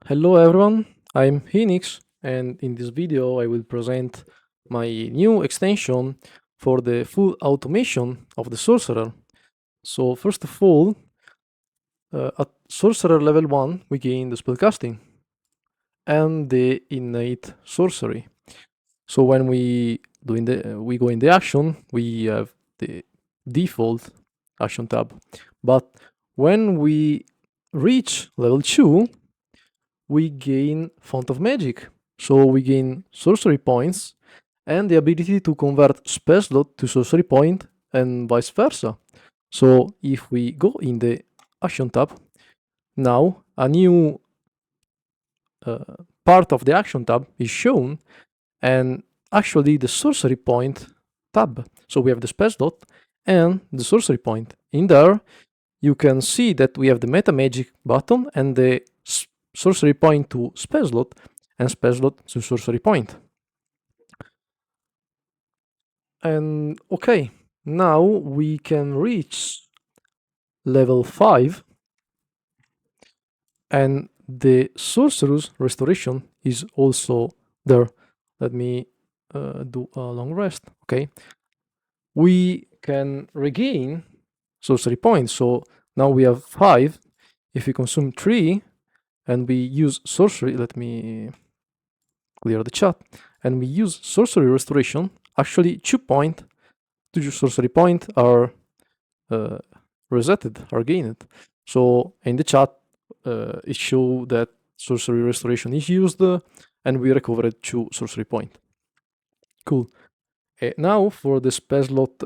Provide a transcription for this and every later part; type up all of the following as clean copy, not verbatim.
Hello everyone, I'm Phoenix, and in this video I will present my new extension for the full automation of the sorcerer. So first of all, at sorcerer level 1 we gain the spellcasting and the innate sorcery. So when we go in the action, we have the default action tab. But when we reach level 2, we gain Font of Magic. So we gain Sorcery Points and the ability to convert spell slot to Sorcery Point and vice versa. So if we go in the Action tab, now a new part of the Action tab is shown, and actually the Sorcery Point tab. So we have the spell slot and the Sorcery Point. In there, you can see that we have the Metamagic button and the Sorcery Point to spell slot and spell slot to Sorcery Point. And okay, now we can reach level 5 and the Sorcerer's Restoration is also there. Let me do a long rest. Okay, we can regain Sorcery Points. So now we have 5. If we consume 3 and we use Sorcery, let me clear the chat, and we use Sorcery Restoration, actually 2 points to Sorcery Point are resetted, are gained. So in the chat, it shows that Sorcery Restoration is used and we recovered 2 Sorcery Point. Cool. Now for the spell slot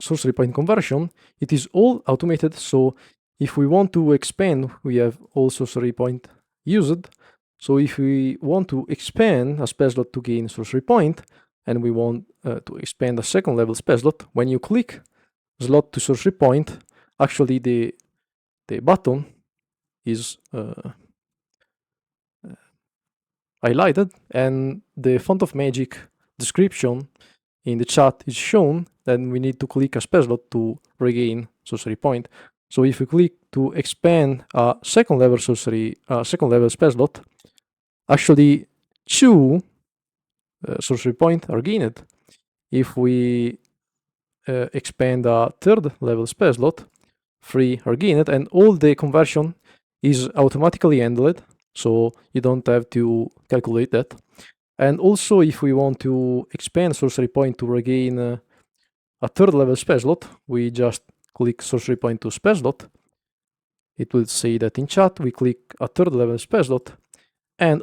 Sorcery Point conversion, it is all automated. So if we want to expand, we have all Sorcery Point used. So if we want to expand a spell slot to gain Sorcery Point, and we want to expand a second level spell slot, when you click slot to Sorcery Point, actually the button is highlighted, and the Font of Magic description in the chat is shown. Then we need to click a spell slot to regain Sorcery Point. So if we click to expand a second level spell slot, actually 2 Sorcery Point are gained. If we expand a third level spell slot, 3 are gained, and all the conversion is automatically handled, so you don't have to calculate that. And also, if we want to expand Sorcery Point to regain a third level spell slot, we just click Sorcery Point to spell slot. It will say that in chat we click a third level spell slot, and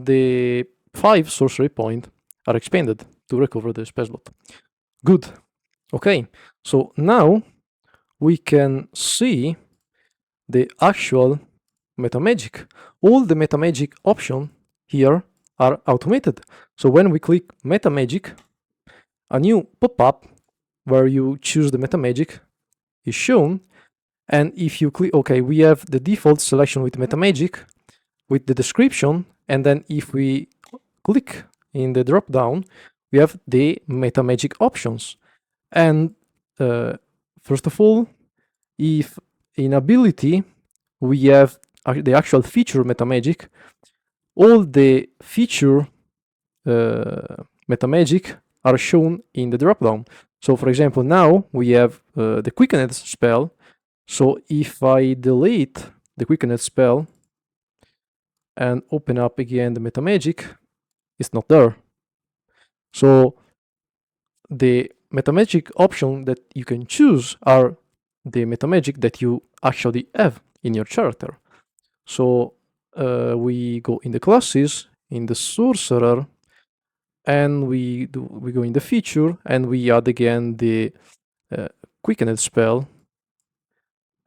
the 5 Sorcery Point are expanded to recover the spell slot. Good. Okay, so now we can see the actual Metamagic. All the Metamagic options here are automated. So when we click Metamagic, a new pop-up where you choose the Metamagic is shown. And if you click, okay, we have the default selection with Metamagic with the description. And then if we click in the drop down, we have the Metamagic options. And first of all, if in ability we have the actual feature Metamagic, all the feature Metamagic are shown in the dropdown. So for example, now we have the Quickened spell. So if I delete the Quickened spell and open up again the Metamagic, it's not there. So the Metamagic option that you can choose are the Metamagic that you actually have in your character. So we go in the classes, in the sorcerer, and we go in the feature, and we add again the Quickened spell.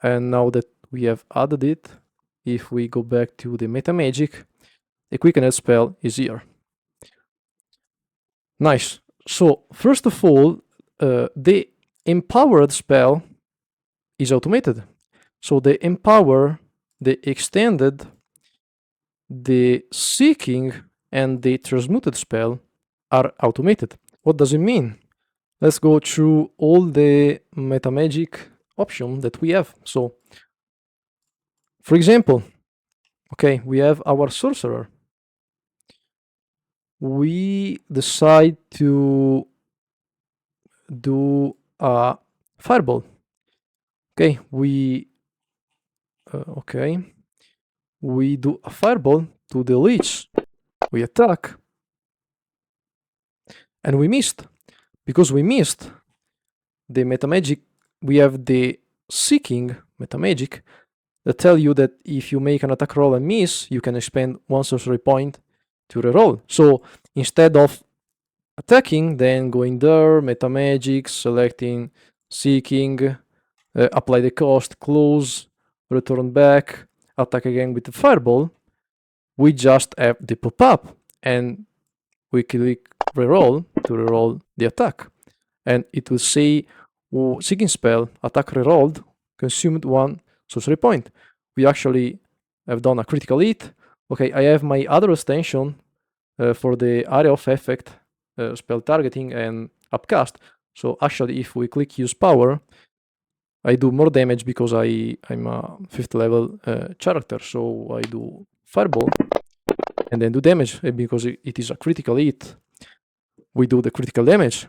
And now that we have added it, if we go back to the Metamagic, the Quickened spell is here. Nice. So first of all, the empowered spell is automated. So the empower, the extended, the seeking, and the transmuted spell are automated. What does it mean? Let's go through all the Metamagic options that we have. So, for example, Okay, we have our sorcerer. We decide to do a fireball. Okay, we do a fireball to the leech. We attack, and we missed. Because we missed, the Metamagic, we have the seeking Metamagic that tell you that if you make an attack roll and miss, you can expend one sorcery point to reroll. So instead of attacking, then going there, Metamagic, selecting seeking, apply the cost, close, return back, attack again with the fireball, we just have the pop-up and we click reroll to reroll the attack. And it will say seeking spell, attack rerolled, consumed one sorcery point. We actually have done a critical hit. Okay, I have my other extension for the area of effect, spell targeting, and upcast. So actually, if we click use power, I do more damage because I'm a 5th level character. So I do fireball and then do damage. And because it is a critical hit, we do the critical damage.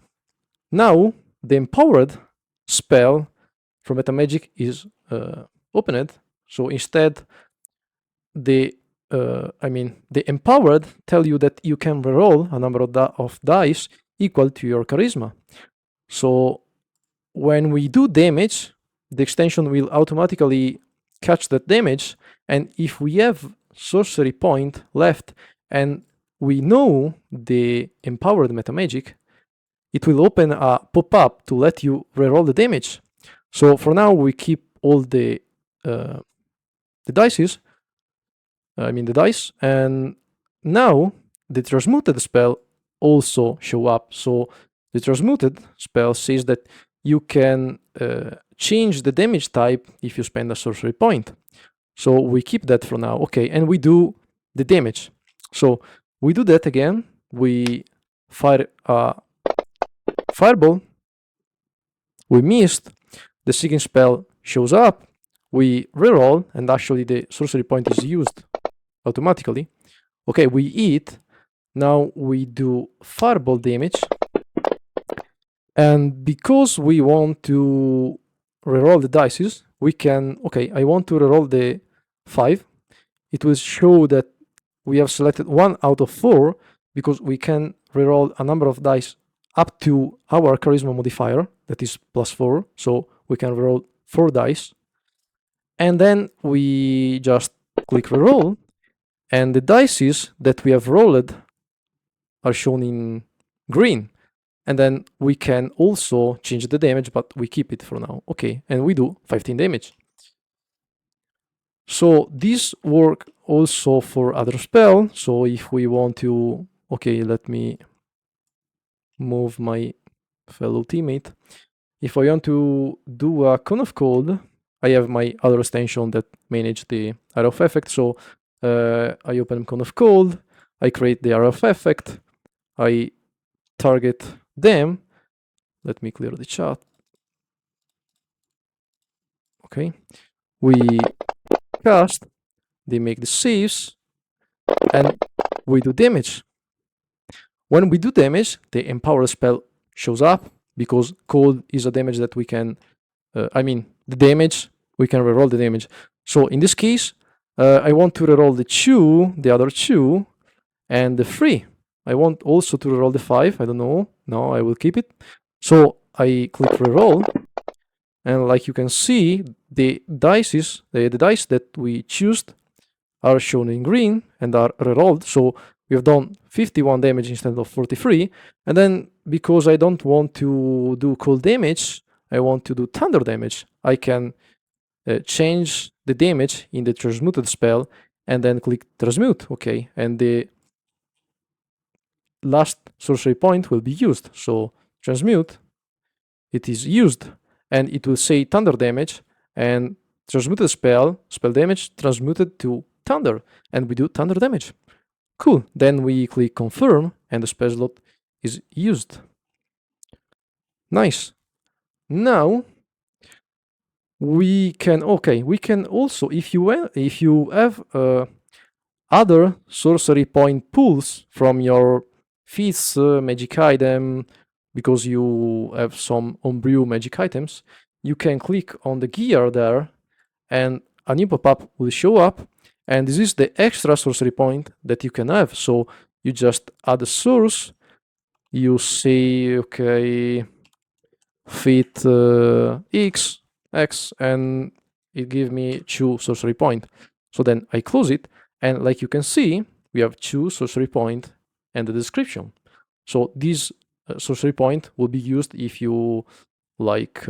Now, the empowered spell from Metamagic is opened. So instead, the empowered tell you that you can reroll a number of dice equal to your charisma. So when we do damage, the extension will automatically catch that damage. And if we have sorcery point left and we know the empowered Metamagic, it will open a pop-up to let you reroll the damage. So for now, we keep all the dice, and now the transmuted spell also show up. So the transmuted spell says that you can change the damage type if you spend a sorcery point. So we keep that for now. Okay, and we do the damage. So we do that again. We fire a fireball. We missed. The seeking spell shows up. We reroll, and actually the sorcery point is used automatically. Okay, we eat. Now we do fireball damage. And because we want to reroll the dice, we can, okay, I want to reroll the 5. It will show that we have selected 1 out of 4 because we can reroll a number of dice up to our charisma modifier, that is +4. So we can reroll 4 dice. And then we just click reroll, and the dice that we have rolled are shown in green. And then we can also change the damage, but we keep it for now. Okay, and we do 15 damage. So this work also for other spell. So if we want to, okay, let me move my fellow teammate. If I want to do a cone of cold, I have my other extension that manage the area of effect. So I open cone of cold, I create the area of effect, I target them. Let me clear the chat. Okay, we cast, they make the saves, and we do damage. When we do damage, the empower spell shows up because cold is a damage that we can, the damage, we can reroll the damage. So in this case, I want to reroll the other 2, and the 3. I want also to reroll the 5. I don't know. No, I will keep it. So I click reroll, and like you can see, the dice that we choose are shown in green and are rerolled. So we have done 51 damage instead of 43. And then because I don't want to do cold damage, I want to do thunder damage. I can change the damage in the transmuted spell and then click transmute. Okay, and the last sorcery point will be used. So transmute, it is used, and it will say thunder damage, and transmuted spell damage transmuted to thunder, and we do thunder damage. Cool. Then we click confirm, and the spell slot is used. Nice. Now we can also, if you have other sorcery point pools from your feats, magic item, because you have some homebrew magic items, you can click on the gear there and a new pop-up will show up, and this is the extra sorcery point that you can have. So you just add a source, you say okay, fit x, and it gives me 2 sorcery point. So then I close it, and like you can see, we have 2 sorcery point and the description. So this sorcery point will be used if you like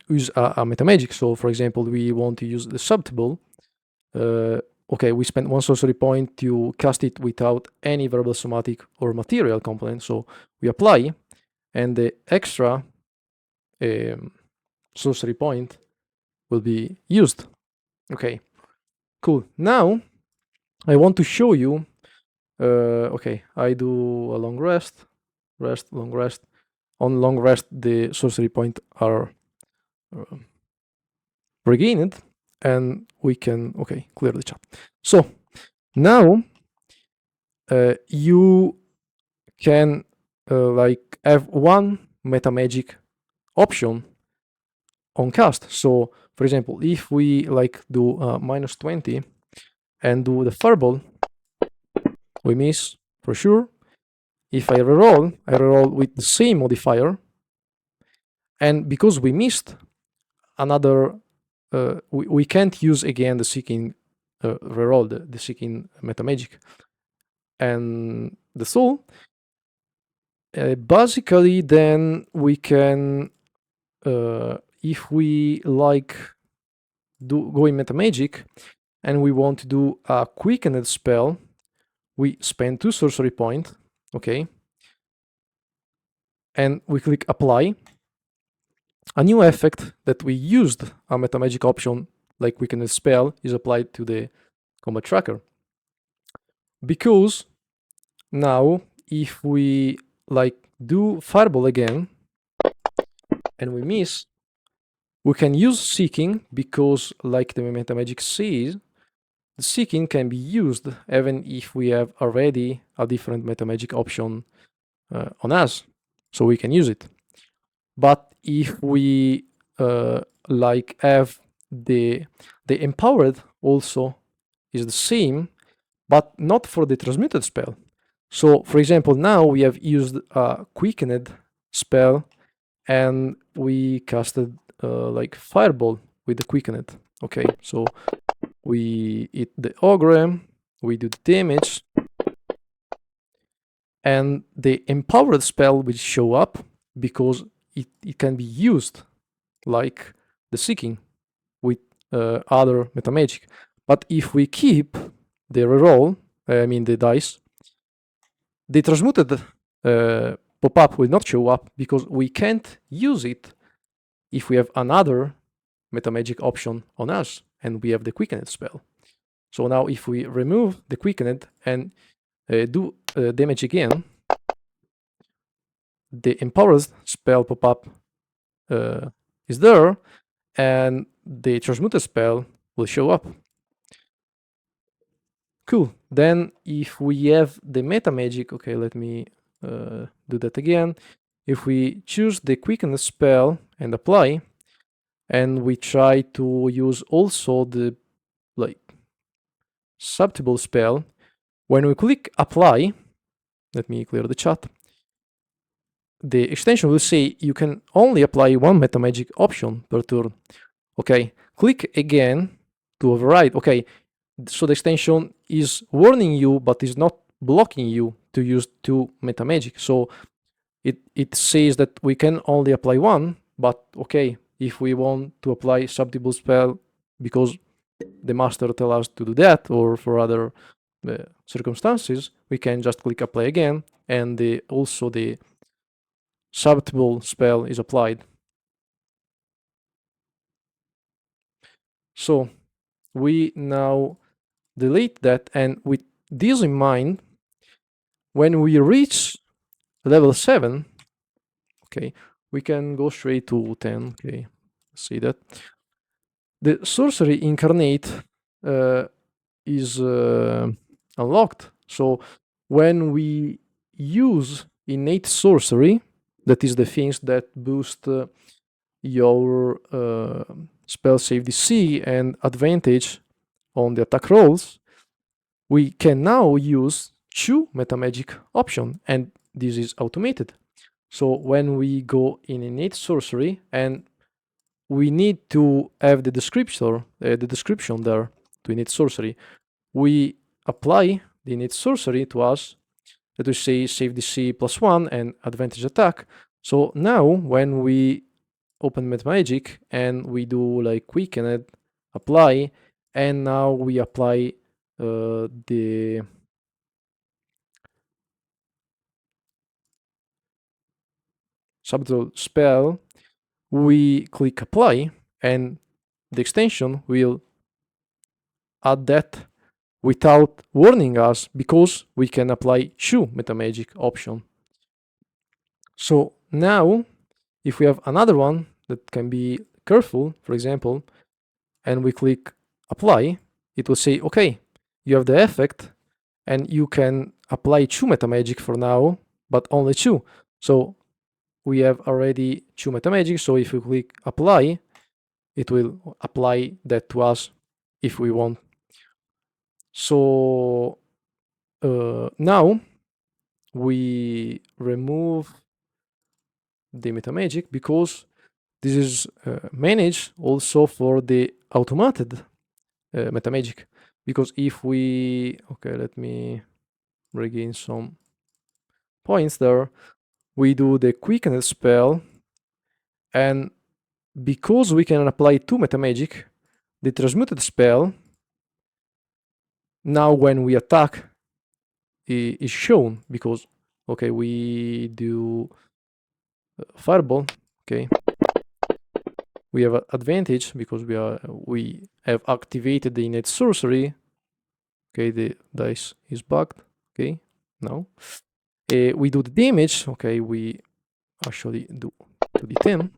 use a Metamagic. So for example, we want to use the Suble. Okay, we spent 1 sorcery point to cast it without any verbal, somatic, or material component. So we apply, and the extra sorcery point will be used. Okay, cool. Now I want to show you. Okay, I do a long rest, long rest. On long rest, the sorcery point are regained, and we can clear the chat. So now you can like have one Metamagic option on cast. So for example, if we like do -20 and do the fireball, we miss for sure. If I reroll with the same modifier, and because we missed another, we can't use again the seeking reroll, the seeking Metamagic and the soul. Basically, then we can, if we like go in Metamagic and we want to do a quickened spell, we spend 2 sorcery point, okay, and we click apply. A new effect that we used a Metamagic option like quickened spell is applied to the combat tracker, because now if we like do fireball again and we miss, we can use seeking, because like the Metamagic says, the seeking can be used even if we have already a different Metamagic option on us, so we can use it. But if we like have the empowered also is the same, but not for the transmuted spell. So for example, now we have used a quickened spell and we casted like fireball with the quickened. Okay, so we hit the ogre, we do the damage, and the empowered spell will show up because it can be used like the seeking with other Metamagic. But if we keep the reroll, I mean the dice, the transmuted pop-up will not show up because we can't use it if we have another Metamagic option on us and we have the quickened spell. So now if we remove the quickened and do damage again, the empowered spell pop-up is there, and the transmuted spell will show up. Cool. Then if we have the Metamagic, okay, let me do that again. If we choose the quickened spell and apply, and we try to use also the like subtable spell, when we click apply, let me clear the chat, the extension will say you can only apply one Metamagic option per turn. Okay, click again to override. Okay, so the extension is warning you, but is not blocking you to use 2 Metamagic. So it says that we can only apply one, but okay, if we want to apply subtable spell because the master tell us to do that, or for other circumstances, we can just click apply again, and also the subtable spell is applied. So we now delete that, and with this in mind, when we reach level 7, okay, we can go straight to 10. Okay, see that the sorcery incarnate is unlocked. So when we use innate sorcery, that is the things that boost your spell save DC and advantage on the attack rolls, we can now use two Metamagic option, and this is automated. So when we go in innate sorcery and we need to have the description there to innate sorcery, we apply the innate sorcery to us that we say save DC +1 and advantage attack. So now when we open Metamagic and we do like Quickened, apply, and now we apply the subtle spell, we click apply and the extension will add that without warning us because we can apply two Metamagic option. So now if we have another one that can be careful, for example, and we click apply, it will say, okay, you have the effect and you can apply two Metamagic for now, but only two. So we have already two Metamagic. So if we click apply, it will apply that to us if we want. So now we remove the Metamagic because this is managed also for the automated Metamagic. Because if we, okay, let me regain some points there. We do the Quickened spell, and because we can apply two Metamagic, the transmuted spell, now when we attack, is shown because, okay, we do fireball, okay, we have advantage because we have activated the innate sorcery. Okay, the dice is bugged. Okay, now we do the damage. Okay, we actually do 2d10.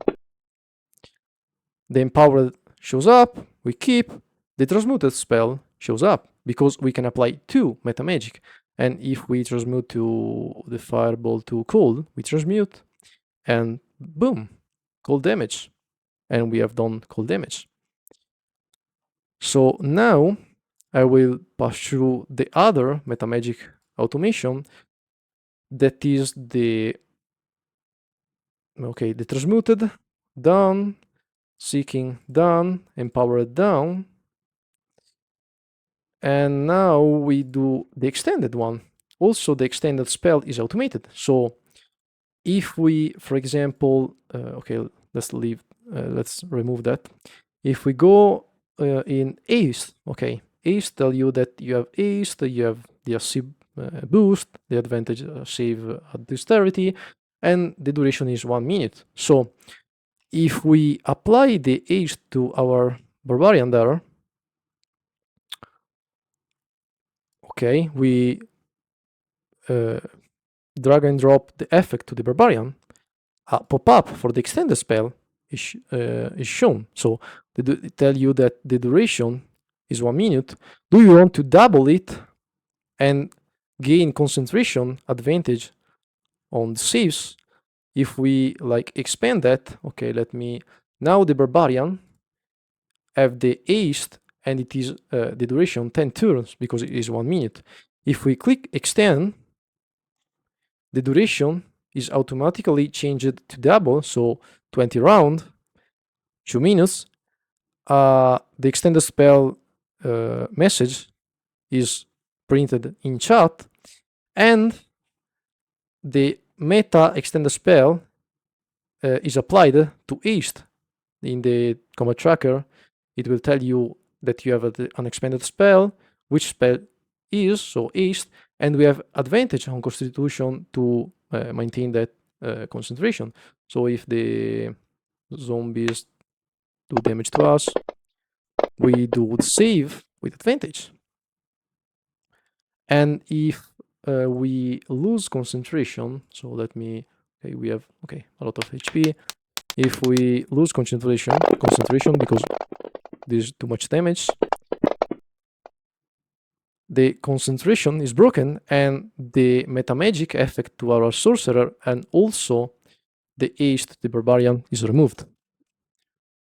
The empowered shows up. We keep. The transmuted spell shows up because we can apply two Metamagic. And if we transmute to the fireball to cold, we transmute, and boom, cold damage. And we have done cold damage. So now I will pass through the other Metamagic automation that is the transmuted, done, seeking, done, empowered, down, and now we do the extended one. Also, the extended spell is automated. So if we, for example, let's remove that. If we go in Ace, okay, Ace tell you that you have Ace, you have the AC boost, the advantage save at dexterity, and the duration is 1 minute. So if we apply the Ace to our barbarian there, okay, we drag and drop the effect to the barbarian, a pop-up for the extended spell is shown. So they tell you that the duration is 1 minute. Do you want to double it and gain concentration advantage on the saves? If we like expand that, okay, let me, now the barbarian have the haste and it is the duration 10 turns because it is 1 minute. If we click extend, the duration is automatically changed to double, so 20 round, 2 minutes. The extended spell message is printed in chat, and the meta extended spell is applied to haste. In the combat tracker, it will tell you that you have an expanded spell, which spell is, so haste, and we have advantage on constitution to maintain that concentration. So if the zombies do damage to us, we do the save with advantage. And if we lose concentration, so let me, okay, we have, okay, a lot of HP. If we lose concentration because there's too much damage, the concentration is broken and the Metamagic effect to our sorcerer and also the haste, the barbarian, is removed.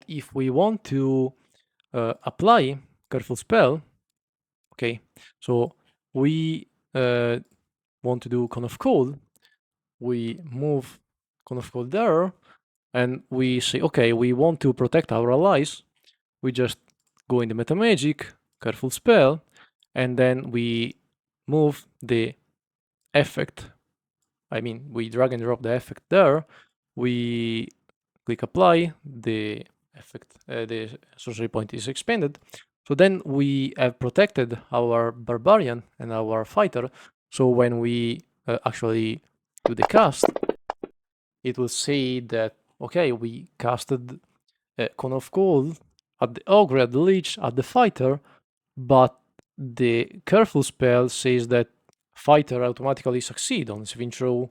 If we want to apply careful spell, okay, so we want to do Cone of Cold, we move Cone of Cold there, and we say, okay, we want to protect our allies. We just go in the Metamagic, careful spell, and then we move the effect. I mean, we drag and drop the effect there. We click apply, the effect, the sorcery point is expanded. So then we have protected our barbarian and our fighter. So when we actually do the cast, it will say that, okay, we casted Cone of Cold at the ogre, at the lich, at the fighter, but the careful spell says that fighter automatically succeed on saving throw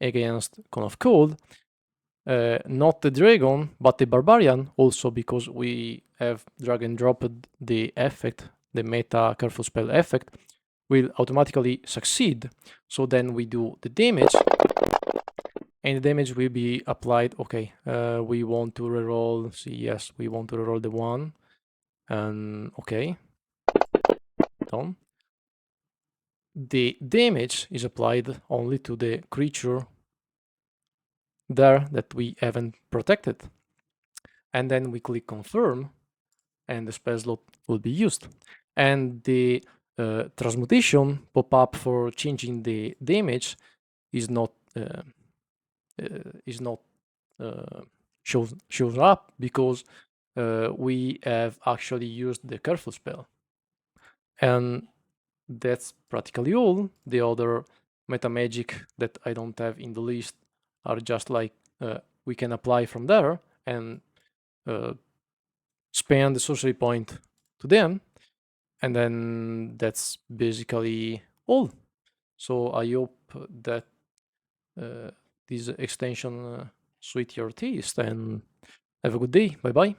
against Cone of Cold. Not the dragon, but the barbarian also, because we have drag and dropped the effect, the meta careful spell effect, will automatically succeed. So then we do the damage, and the damage will be applied. Okay, we want to reroll. See, yes, we want to reroll the one, and okay, done. The damage is applied only to the creature there that we haven't protected. And then we click confirm, and the spell slot will be used. And the transmutation pop-up for changing the damage is not shows up because we have actually used the careful spell. And that's practically all. The other Metamagic that I don't have in the list are just like we can apply from there and spend the sorcery point to them, and then that's basically all. So I hope that this extension suit your taste, and have a good day. Bye bye.